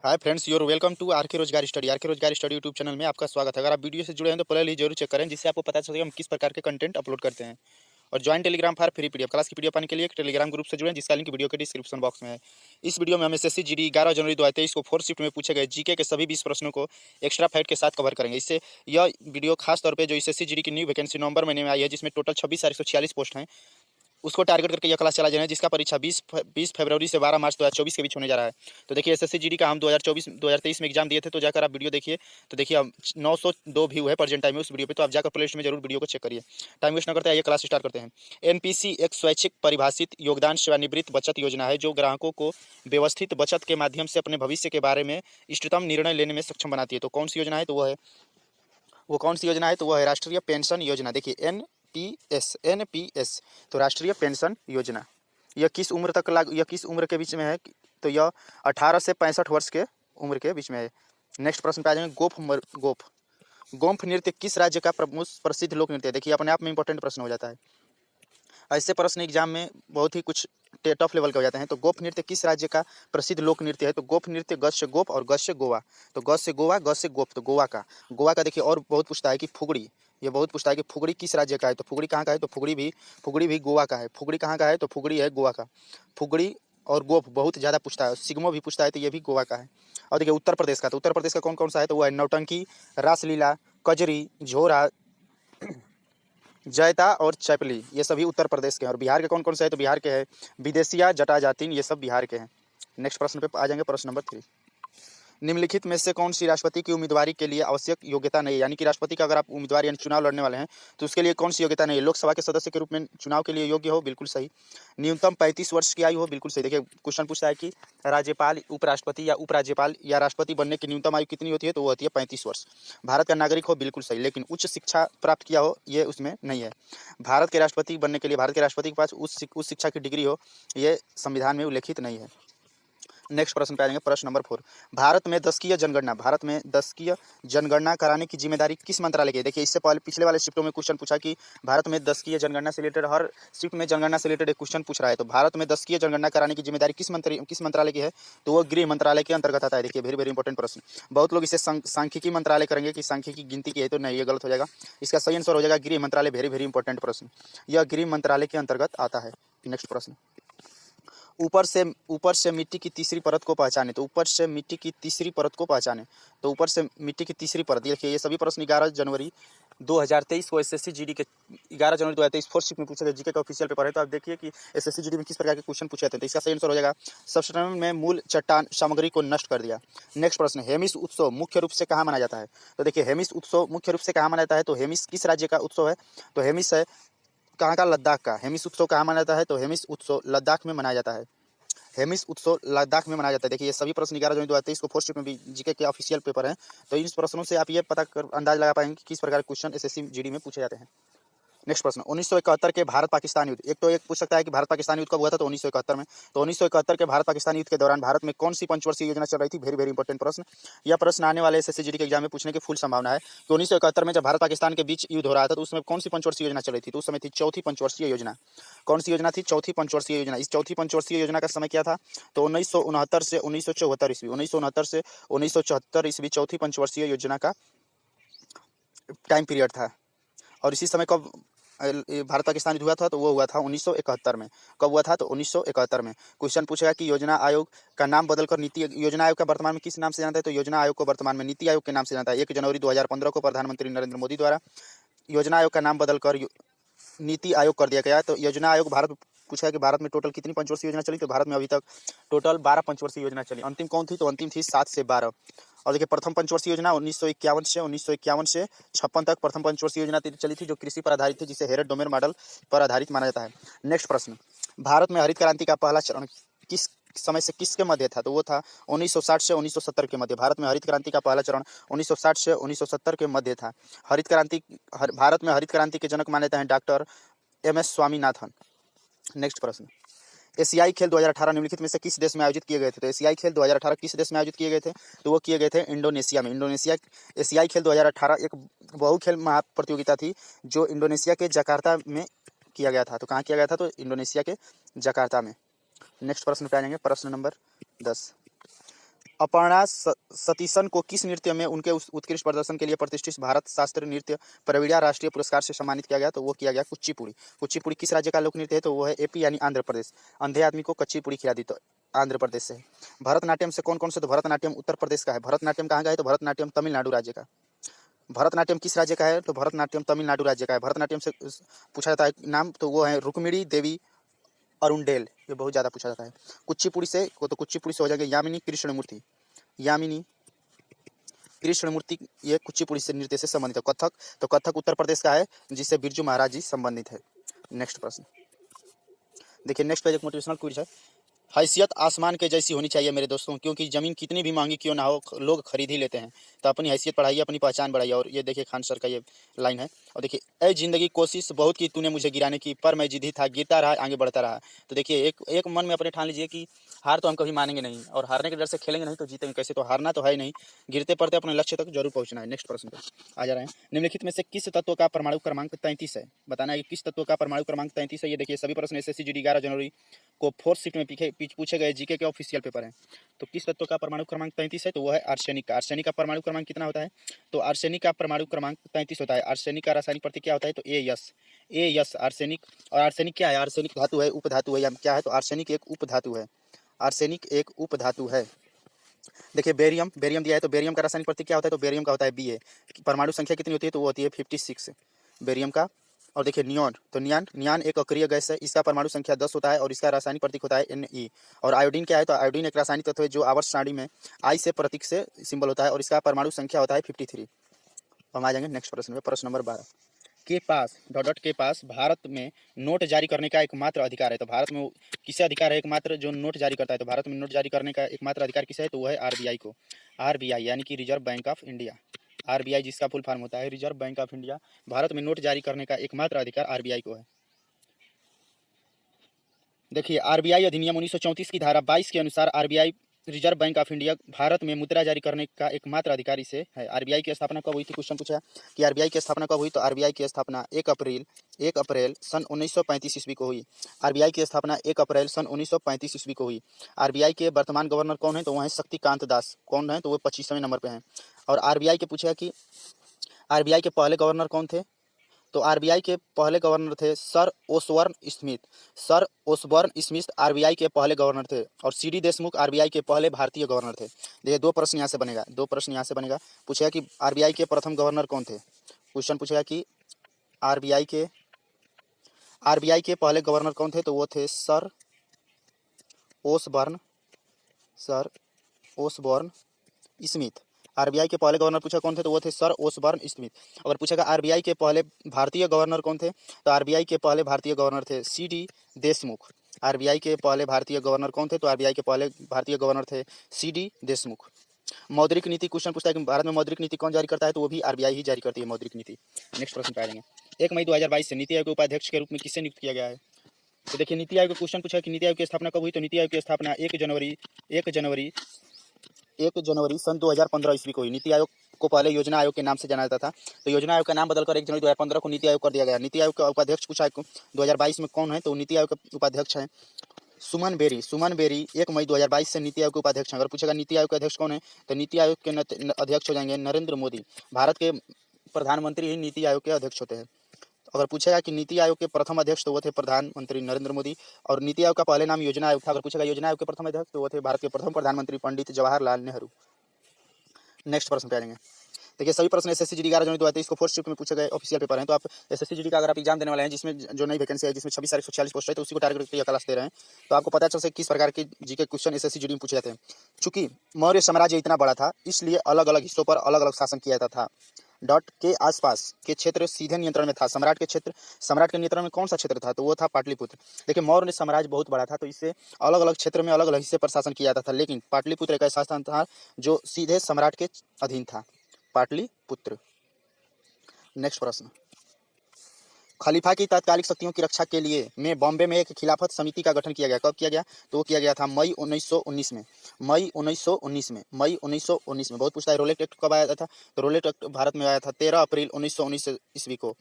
Hi friends, your welcome to RK Rozgar study. RK Rozgar study YouTube channel में आपका स्वागत है। अगर आप वीडियो से जुड़े हैं तो पहले ही जरूर चेक करें, जिससे आपको पता चलेगा हम किस प्रकार के कंटेंट अपलोड करते हैं। और join Telegram for free PDF class की पीडीएफ पाने के लिए एक टेलीग्राम ग्रुप से जुड़ें, जिसका लिंक वीडियो के डिस्क्रिप्शन बॉक्स में है। इस वीडियो में हम एसएससी जीडी 11 जनवरी 2023 को 4 शिफ्ट में पूछे गए जीके के सभी 20 प्रश्नों को एक्स्ट्रा फैक्ट के साथ कवर करेंगे। इससे यह वीडियो खास तौर पर जो एसएससी जीडी की न्यू वैकेंसी नवंबर महीने में आई है, जिसमें टोटल 26,146 पोस्ट हैं, उसको टारगेट करके यह क्लास चला जा रहा है, जिसका परीक्षा 20 फरवरी से 12 मार्च 2024 के बीच होने जा रहा है। तो देखिए, एसएससी जीडी का हम 2023 में एग्जाम दिए थे, तो जाकर आप वीडियो देखिए। तो देखिए, हम 902 व्यू है प्रेजेंट टाइम में उस वीडियो पे, तो आप जाकर प्लेलिस्ट में जरूर वीडियो को चेक करिए। टाइम वेस्ट न करते हैं, ये क्लास स्टार्ट करते हैं। एनपीसी एक स्वैच्छिक परिभाषित योगदान सेवानिवृत्त बचत योजना है, जो ग्राहकों को व्यवस्थित बचत के माध्यम से अपने भविष्य के बारे में इष्टतम निर्णय लेने में सक्षम बनाती है। तो कौन सी योजना है? तो वो है राष्ट्रीय पेंशन योजना। देखिए, एनपीएस तो राष्ट्रीय पेंशन योजना। यह किस उम्र के बीच में है? तो यह 18 से 65 वर्ष के उम्र के बीच में है। नेक्स्ट प्रश्न पे आ जाएंगे। गोम्फ नृत्य किस राज्य का प्रसिद्ध लोक नृत्य है? देखिए, अपने आप में इंपॉर्टेंट प्रश्न हो जाता है। ऐसे प्रश्न एग्जाम में बहुत ही कुछ टफ लेवल के हो जाते हैं। तो गोप नृत्य किस राज्य का प्रसिद्ध लोक नृत्य है? तो गोप नृत्य ग से गोप और ग से गोवा। तो ग से गोवा, ग से गोप, तो गोवा का देखिए। और बहुत पूछता है कि फुगड़ी, ये बहुत पूछता है कि फुगड़ी किस राज्य का है? तो फुगड़ी कहाँ का है? तो फुगड़ी भी गोवा का है। फुगड़ी कहाँ का है? तो फुगड़ी है गोवा का। फुगड़ी और गोप बहुत ज़्यादा पूछता है। सिग्मो भी पूछता है, तो ये भी गोवा का है। और देखिए, उत्तर प्रदेश का, तो उत्तर प्रदेश का कौन कौन सा है? तो वो है नौटंकी, रासलीला, कजरी, झोरा, जैता और चैपली, ये सभी उत्तर प्रदेश के हैं। और बिहार के कौन कौन से हैं? तो बिहार के हैं विदेशिया, जटा जातिन, ये सब बिहार के हैं। नेक्स्ट प्रश्न पे आ जाएंगे, प्रश्न नंबर 3। निम्नलिखित में से कौन सी राष्ट्रपति की उम्मीदवारी के लिए आवश्यक योग्यता नहीं है? यानी कि राष्ट्रपति का अगर आप उम्मीदवार यानी चुनाव लड़ने वाले हैं, तो उसके लिए कौन सी योग्यता नहीं है? लोकसभा के सदस्य के रूप में चुनाव के लिए योग्य हो, बिल्कुल सही। न्यूनतम 35 वर्ष की आयु हो, बिल्कुल सही। देखिए, क्वेश्चन पूछता है कि राज्यपाल, उपराष्ट्रपति या उपराज्यपाल या राष्ट्रपति बनने की न्यूनतम आयु कितनी होती है? तो वो होती है 35 वर्ष। भारत का नागरिक हो, बिल्कुल सही। लेकिन उच्च शिक्षा प्राप्त किया हो, ये उसमें नहीं है। भारत के राष्ट्रपति बनने के लिए भारत के राष्ट्रपति के पास उस शिक्षा की डिग्री हो, ये संविधान में उल्लेखित नहीं है। नेक्स्ट प्रश्न पे आ जाएंगे, प्रश्न नंबर 4। भारत में दशकीय जनगणना कराने की जिम्मेदारी किस मंत्रालय की है? देखिए, इससे पहले पिछले वाले शिफ्टों में क्वेश्चन पूछा कि भारत में दशकीय जनगणना से रिलेटेड, हर शिफ्ट में जनगणना से रिलेटेड एक क्वेश्चन पूछ रहा है। तो भारत में दशकीय जनगणना कराने की जिम्मेदारी किस मंत्रालय की है? तो वो गृह मंत्रालय के अंतर्गत आता है। देखिए, वेरी वेरी इंपॉर्टेंट प्रश्न। बहुत लोग इसे सांख्यिकी मंत्रालय करेंगे कि सांख्यिकी गिनती की है, तो नहीं, ये गलत हो जाएगा। इसका सही आंसर हो जाएगा गृह मंत्रालय। वेरी वेरी इंपॉर्टेंट प्रश्न, यह गृह मंत्रालय के अंतर्गत आता है। नेक्स्ट प्रश्न, ऊपर से मिट्टी की तीसरी परत को पहचाने। तो ऊपर से मिट्टी की तीसरी परत को पहचाने, तो ऊपर से मिट्टी की तीसरी परत। देखिए, ये सभी प्रश्न 11 जनवरी 2023 को एसएससी जीडी के 11 जनवरी 2023 फोर्थ शिफ्ट में पूछे गए जीके का ऑफिशियल पेपर है। तो आप देखिए कि एसएससी जीडी में किस प्रकार के क्वेश्चन पूछे थे। तो इसका सही आंसर हो जाएगा सबस्ट्रेटम में मूल चट्टान सामग्री को नष्ट कर दिया। नेक्स्ट प्रश्न, हेमिस उत्सव मुख्य रूप से कहाँ मनाया जाता है? तो देखिए, हेमिस उत्सव मुख्य रूप से कहाँ मनाया जाता है? तो हेमिस किस राज्य का उत्सव है? तो हेमिस है कहाँ का? लद्दाख का। हेमिस उत्सव कहाँ मनाया जाता है? तो हेमिस उत्सव लद्दाख में मनाया जाता है। हेमिस उत्सव लद्दाख में मनाया जाता है। देखिए, ये सभी प्रश्न 11 जनवरी 2023 को फोर्थ शिफ्ट में भी जीके के ऑफिशियल पेपर हैं। तो इन प्रश्नों से आप ये अंदाज लगा पाएंगे कि किस प्रकार के क्वेश्चन एसएससी जीडी में पूछे जाते हैं। नेक्स्ट प्रश्न, 1971 के भारत पाकिस्तान युद्ध। एक पूछ सकता है कि भारत पाकिस्तान युद्ध कब हुआ था? तो 1971 में। तो 1971 के भारत पाकिस्तान युद्ध के दौरान भारत में कौन सी पंचवर्षीय योजना चल रही थी? वेरी वेरी इंपॉर्टेंट प्रश्न। यह प्रश्न आने वाले एसएससी जीडी के एग्जाम में पूछने की फुल संभावना है। तो 1971 में जब भारत पाकिस्तान के बीच युद्ध हो रहा था, तो उसमें कौन सी पंचवर्षीय योजना चल रही थी? तो उस समय थी चौथी पंचवर्षीय योजना। कौन सी योजना थी? चौथी पंचवर्षीय योजना। इस चौथी पंचवर्षीय योजना का समय क्या था? तो 1969 से 1974 ईस्वी। 1969 से 1974 ईस्वी चौथी पंचवर्षीय योजना का टाइम पीरियड था। और इसी समय कब भारत पाकिस्तान युद्ध हुआ था? तो वो हुआ था 1971 में। कब हुआ था? तो 1971 में। क्वेश्चन पूछेगा कि योजना आयोग का नाम बदलकर योजना आयोग का वर्तमान में किस नाम से जाना है? तो योजना आयोग को वर्तमान में नीति आयोग के नाम से जाना है। 1 जनवरी 2015 को प्रधानमंत्री नरेंद्र मोदी द्वारा योजना आयोग का नाम बदलकर नीति आयोग कर दिया गया। तो योजना आयोग भारत पूछा कि भारत में टोटल कितनी पंचवर्षीय योजना चली? तो भारत में अभी तक टोटल 12 पंचवर्षीय योजना चली। अंतिम कौन थी? तो अंतिम थी 7 से 12। और देखिए, प्रथम पंचवर्षीय योजना 1951 से 56 तक प्रथम पंचवर्षीय योजना चली थी, जो कृषि पर आधारित थी, जिसे हेरेड डोमेन मॉडल पर आधारित माना जाता है। नेक्स्ट प्रश्न, भारत में हरित क्रांति का पहला चरण किस समय से किसके मध्य था? तो वो था 1960 से 1970 के मध्य। भारत में हरित क्रांति का पहला चरण 1960 से 1970 के मध्य था। भारत में हरित क्रांति के जनक माने जाते हैं डॉक्टर MS स्वामीनाथन। नेक्स्ट प्रश्न, एशियाई खेल 2018 निम्नलिखित में से किस देश में आयोजित किए गए थे? तो एशियाई खेल 2018 किस देश में आयोजित किए गए थे? तो वो किए गए थे इंडोनेशिया में। एशियाई खेल 2018 एक बहु खेल महाप्रतियोगिता थी, जो इंडोनेशिया के जकार्ता में किया गया था। तो कहाँ किया गया था? तो इंडोनेशिया के जकार्ता में। नेक्स्ट प्रश्न पे आ जाएंगे, प्रश्न नंबर 10। अपर्णा सतीशन को किस नृत्य में उनके उत्कृष्ट प्रदर्शन के लिए प्रतिष्ठित भारत शास्त्रीय नृत्य प्रवीणा राष्ट्रीय पुरस्कार से सम्मानित किया गया? तो वो किया गया कुचिपुड़ी। कुचिपुड़ी किस राज्य का लोक नृत्य है? तो वो है एपी यानी आंध्र प्रदेश। अंधे आदमी को कच्ची खिला दी तो आंध्र प्रदेश से है। भरतनाट्यम से कौन कौन से? तो भरतनाट्यम उत्तर प्रदेश का है। भरतनाट्यम कहाँ का है? तो भरतनाट्यम तमिलनाडु राज्य का। भरतनाट्यम किस राज्य का है? तो भरतनाट्यम तमिलनाडु राज्य का है। भरतनाट्यम से पूछा जाता है नाम, तो वो है रुक्मिणी देवी अरुणडेल, ये बहुत ज़्यादा पूछा जाता है। कुचिपुड़ी से तो कुचिपुड़ी से हो जाएगा यामिनी कृष्णमूर्ति। यामिनी कृष्णमूर्ति ये कुचिपुड़ी से नृत्य से संबंधित है। कथक तो कथक उत्तर प्रदेश का है, जिससे बिरजू महाराज जी संबंधित है। नेक्स्ट प्रश्न देखिए, नेक्स्ट पेज एक मोटिवेशनल क्विज है। हैसियत आसमान के जैसी होनी चाहिए मेरे दोस्तों, क्योंकि ज़मीन कितनी भी महंगी क्यों ना हो लोग खरीद ही लेते हैं। तो अपनी हैसियत बढ़ाइए, अपनी पहचान बढ़ाइए। और ये देखिए खान सर का ये लाइन है। और देखिए, ऐ जिंदगी कोशिश बहुत की तूने मुझे गिराने की, पर मैं जिद्दी था, गिरता रहा आगे बढ़ता रहा। तो देखिए एक मन में अपने ठान लीजिए कि हार तो हम कभी मानेंगे नहीं, और हारने के डर से खेलेंगे नहीं तो जीतेंगे कैसे? तो हारना तो है ही नहीं, गिरते पड़ते अपने लक्ष्य तक जरूर पहुंचना है। नेक्स्ट प्रश्न पे आ जा रहे हैं। निम्नलिखित में से किस तत्व का परमाणु क्रमांक 33 है? बताना है कि किस तत्व का परमाणु क्रमांक 33 है। ये देखिए सभी प्रश्न एसएससी जीडी 11 जनवरी को 4th शिफ्ट में पूछे गए जीके के ऑफिशियल पेपर है। तो किस तत्व का परमाणु क्रमांक 33 है? तो वो है आर्सेनिक का। आर्सेनिक का परमाणु क्रमांक कितना होता है? तो आर्सेनिक का परमाणु क्रमांक 33 होता है। आर्सेनिक का रासायनिक प्रतीक क्या होता है? तो ए यस आर्सेनिक। और आर्सेनिक क्या है? आर्सेनिक धातु है, उपधातु है या क्या है? तो आर्सेनिक एक उपधातु है। आर्सेनिक एक उपधातु है। देखिए बेरियम दिया है, तो बेरियम का रासायनिक प्रतीक क्या होता है? तो बेरियम का होता है Ba। परमाणु संख्या कितनी होती है? तो वो होती है 56 बेरियम का। और देखिए नियॉन, तो नियान एक अक्रिय गैस है, इसका परमाणु संख्या 10 होता है और इसका रासायनिक प्रतीक होता है Ne। और आयोडीन क्या है? तो आयोडीन एक रासायनिक तत्व है जो आवर्त सारणी में आई से प्रतीक से सिंबल होता है और इसका परमाणु संख्या होता है 53। हम आ जाएंगे नेक्स्ट प्रश्न में, प्रश्न नंबर 12 के पास भारत में नोट जारी करने का एकमात्र अधिकार है। तो भारत में किसे अधिकार है एकमात्र जो नोट जारी करता है? तो भारत में नोट जारी करने का एकमात्र अधिकार किसे है? तो वो है आरबीआई को। आरबीआई यानी कि reserve bank of India. RBI जिसका फुल फॉर्म होता है reserve bank of India. Bharat में नोट जारी करने का एकमात्र अधिकार आरबीआई को है। देखिए आरबीआई अधिनियम 1934 की धारा 22 के अनुसार RBI reserve bank of India Bharat में मुद्रा जारी करने का एकमात्र अधिकारी से है। आरबीआई की स्थापना कब हुई थी? क्वेश्चन पूछा कि आरबीआई की स्थापना कब हुई? तो आरबीआई की स्थापना 1 अप्रैल सन 1935 ईस्वी को हुई। आरबीआई की स्थापना 1 अप्रैल सन 1935 ईस्वी को हुई। आरबीआई के वर्तमान गवर्नर कौन है? तो वह है शक्तिकांत दास। कौन है? तो वो 25वें नंबर पे हैं। और आरबीआई के पूछेगा कि आरबीआई के पहले गवर्नर कौन थे? तो आरबीआई के पहले गवर्नर थे sir Osborne Smith. Sir Osborne Smith RBI के पहले गवर्नर थे। और सीडी देशमुख आरबीआई के पहले भारतीय गवर्नर थे। देखिए दो प्रश्न यहाँ से बनेगा। पूछेगा कि आरबीआई के प्रथम गवर्नर कौन थे? क्वेश्चन पूछेगा कि आरबीआई के पहले गवर्नर कौन थे? तो वो थे सर ओसबर्न स्मिथ। आरबीआई के पहले गवर्नर पूछा कौन थे? तो वो थे सर ओसबर्न स्मिथ। अगर पूछेगा आरबीआई के पहले भारतीय गवर्नर कौन थे? तो आरबीआई के पहले भारतीय गवर्नर थे सीडी देशमुख। आरबीआई के पहले भारतीय गवर्नर कौन थे? तो आरबीआई के पहले भारतीय गवर्नर थे सीडी देशमुख। मौद्रिक नीति क्वेश्चन पूछता है कि भारत में मौद्रिक नीति कौन जारी करता है? तो वो भी आरबीआई ही जारी करती है मौद्रिक नीति। नेक्स्ट प्रश्न पे आ जाएंगे। 1 मई 2022 से नीति आयोग के उपाध्यक्ष के रूप में किसे नियुक्त किया गया है? तो देखिए नीति आयोग का क्वेश्चन पूछा कि नीति आयोग की स्थापना कब हुई? तो नीति आयोग की स्थापना 1 जनवरी सन 2015 ईस्वी को हुई। नीति आयोग को पहले योजना आयोग के नाम से जाना जाता था, तो योजना आयोग का नाम बदलकर 1 जनवरी 2015 को नीति आयोग कर दिया गया। नीति आयोग का उपाध्यक्ष पूछा 2022 में कौन है? तो नीति आयोग के उपाध्यक्ष हैं सुमन बेरी 1 मई 2022 से नीति आयोग के उपाध्यक्ष हैं। अगर पूछेगा नीति आयोग के अध्यक्ष कौन है? तो नीति आयोग के अध्यक्ष हो जाएंगे नरेंद्र मोदी। भारत के प्रधानमंत्री ही नीति आयोग के अध्यक्ष होते हैं। अगर पूछेगा कि नीति आयोग के प्रथम अध्यक्ष, तो वो थे प्रधानमंत्री नरेंद्र मोदी। और नीति आयोग का पहले नाम योजना आयोग था। अगर पूछेगा योजना आयोग के प्रथम अध्यक्ष, तो वो थे भारत के प्रथम प्रधानमंत्री पंडित जवाहरलाल नेहरू। नेक्स्ट प्रश्न पे आ जाएंगे। देखिए सभी प्रश्न एसएससी जीडी 11 जनवरी 2023 को 4th शिफ्ट में पूछे गए ऑफिशियल पेपर हैं। तो आप एसएससी जीडी का अगर आप एग्जाम देने वाले हैं जिसमें जो नई वैकेंसी है, जिसमें 26,146 पोस्ट है, तो उसी को टारगेट करके क्लास दे रहे हैं। तो आपको पता चल सके किस प्रकार के जीके क्वेश्चन एसएससी जीडी में पूछे जाते हैं। चूंकि मौर्य साम्राज्य इतना बड़ा था, इसलिए अलग अलग हिस्सों पर अलग अलग शासन किया जाता था। डॉट के आसपास के क्षेत्र सीधे नियंत्रण में था। सम्राट के नियंत्रण में कौन सा क्षेत्र था? तो वो था पाटलिपुत्र। देखिए मौर्य साम्राज्य बहुत बड़ा था, तो इससे अलग अलग क्षेत्र में अलग अलग हिस्से पर शासन किया जाता था, लेकिन पाटलिपुत्र एक ऐसा स्थान था जो सीधे सम्राट के अधीन था, पाटलिपुत्र। नेक्स्ट प्रश्न। खलीफा की तात्कालिक शक्तियों की रक्षा के लिए में बॉम्बे में एक खिलाफत समिति का गठन किया गया। कब किया गया? तो वो किया गया था मई 1919 में। मई 1919 में बहुत पूछता है। रोलेट एक्ट कब आया था? तो रोलेट एक्ट भारत में आया था 13 अप्रैल 1919 ईस्वी को।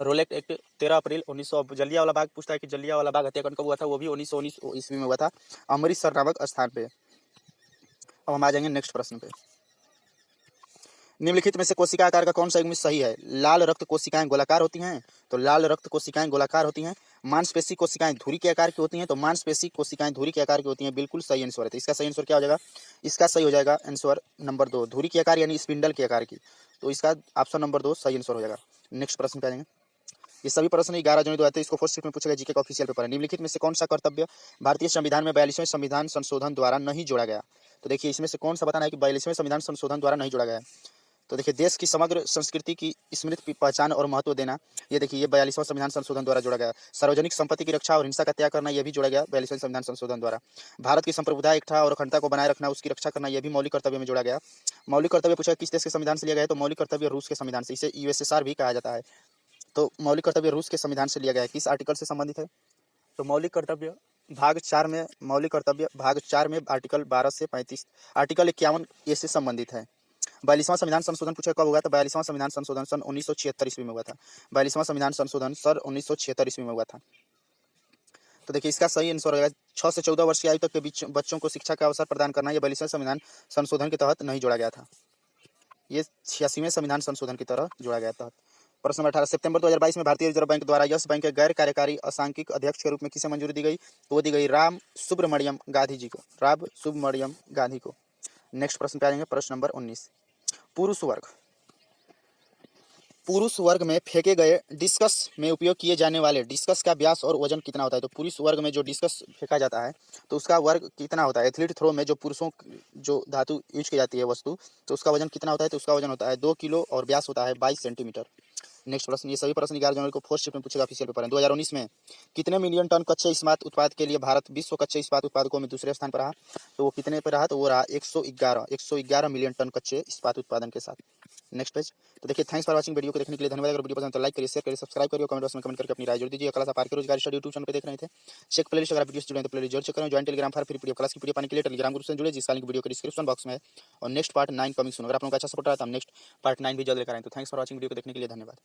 रोलेट एक्ट 13 अप्रैल 1900। जलियांवाला बाग पूछता है कि जलियांवाला बाग हत्याकांड कब हुआ था? वो भी 1919 ईस्वी में हुआ था, अमृतसर नामक स्थान पे। अब हम आ जाएंगे नेक्स्ट प्रश्न पे। निम्नलिखित में से कोशिका आकार का कौन सा युग्म सही है? लाल रक्त कोशिकाएं गोलाकार होती हैं, तो लाल रक्त कोशिकाएं गोलाकार होती हैं। मांसपेशी कोशिकाएं धुरी के आकार की होती हैं, तो मांसपेशी कोशिकाएं धुरी के आकार की होती हैं। बिल्कुल सही आंसर है। तो इसका सही आंसर क्या हो जाएगा? इसका सही हो जाएगा आंसर नंबर 2, धुरी के आकार यानी स्पिंडल के आकार की। तो इसका ऑप्शन नंबर 2 सही आंसर हो जाएगा। नेक्स्ट प्रश्न पे आ जाएंगे। ये सभी प्रश्न 11 जनवरी 2023 को फोर्थ शिफ्ट में पूछा गया, जीके का ऑफिशियल पेपर है। निम्नलिखित में से कौन सा कर्तव्य भारतीय संविधान में 42वें संविधान संशोधन द्वारा नहीं जोड़ा गया? तो देखिए इसमें से कौन सा बताना है कि 42वें संविधान संशोधन द्वारा नहीं जोड़ा गया है। तो देखिए देश की समग्र संस्कृति की स्मृति पहचान और महत्व देना, ये देखिए ये 42वां संविधान संशोधन द्वारा जोड़ा गया। सार्वजनिक संपत्ति की रक्षा और हिंसा का त्याग करना, यह भी जोड़ा गया 42वें संविधान संशोधन द्वारा। भारत की संप्रभुता, एकता और अखंडता को बनाए रखना, उसकी रक्षा करना, यह भी मौलिक कर्तव्य में जोड़ा गया। मौलिक कर्तव्य पूछा किस देश के संविधान से लिया गया है? तो मौलिक कर्तव्य रूस के संविधान से, इसे यूएसएसआर भी कहा जाता है। तो मौलिक कर्तव्य रूस के संविधान से लिया गया है। किस आर्टिकल से संबंधित है? तो मौलिक कर्तव्य भाग 4 में, मौलिक कर्तव्य भाग 4 में आर्टिकल 12 से 35, आर्टिकल 51 ए से संबंधित है। 42वां संविधान संशोधन पूछा कब हुआ? तो 42वां संविधान संशोधन सन 1976 ईस्वी में हुआ था। 42वां संविधान संशोधन सन 1976 ईस्वी में हुआ था। तो देखिए इसका सही आंसर होगा 6 से 14 वर्ष की आयु तक के बीच बच्चों को शिक्षा का अवसर प्रदान करना, यह 42वें संविधान संशोधन के तहत नहीं जोड़ा गया था। ये 86वें संविधान संशोधन की तरह जोड़ा गया था। प्रश्न नंबर 18, सितंबर 2022 में भारतीय रिजर्व बैंक द्वारा यस बैंक के गैर कार्यकारी असांख्यिक अध्यक्ष के रूप में किसे मंजूरी दी गई? तो वो दी गई राम सुब्रमण्यम गांधी जी को, राम सुब्रमण्यम गांधी को। नेक्स्ट प्रश्न पे आ जाएंगे, प्रश्न नंबर 19। पुरुष वर्ग में फेंके गए डिस्कस में उपयोग किए जाने वाले डिस्कस का व्यास और वजन कितना होता है? तो पुरुष वर्ग में जो डिस्कस फेंका जाता है तो उसका वर्ग कितना होता है? एथलीट थ्रो में जो पुरुषों जो धातु यूज की जाती है वस्तु, तो उसका वजन कितना होता है? तो उसका वजन होता है 2 किलो और व्यास होता है 22 सेंटीमीटर। नेक्स्ट प्रश्न, ये सभी प्रश्न 11 जनवरी को फोर्थ शिफ्ट में पूछेगा, ऑफिशियल पेपर है। 2019 में कितने मिलियन टन कच्चे इस्पात उत्पाद के लिए भारत विश्व कच्चे इस्पात उत्पादकों में दूसरे स्थान पर रहा? तो वो कितने पर रहा? तो वो रहा 111 मिलियन टन कच्चे इस्पात उत्पादन के साथ। Next page. तो देखिए थैंक्स फॉर वाचिंग, वीडियो को देखने के लिए धन्यवाद। अगर वीडियो पसंद तो लाइक करिए, शेयर करिए, सब्सक्राइब करिए, कमेंट बॉक्स में कमेंट करके अपनी राय जोड़ दीजिए। क्लास आप रोजगार स्टडी यूट्यूब चैनल पे देख रहे थे, चेक प्लेलिस्ट अगर वीडियो जुड़े तो प्लेलिस्ट जोड़ चेक करें। Join Telegram for free PDF class की पीडीएफ पाने के लिए टेलीग्राम ग्रुप से जुड़े, जिसका लिंक वीडियो के डिस्क्रिप्शन बॉक्स में है। और नेक्स्ट पार्ट 9 कमिंग सून। अगर आप लोगों का अच्छा सपोर्ट रहा तो हम नेक्स्ट पार्ट 9 भी जल्द लेकर आएंगे। तो थैंक्स फॉर वाचिंग, वीडियो को देखने के लिए धन्यवाद।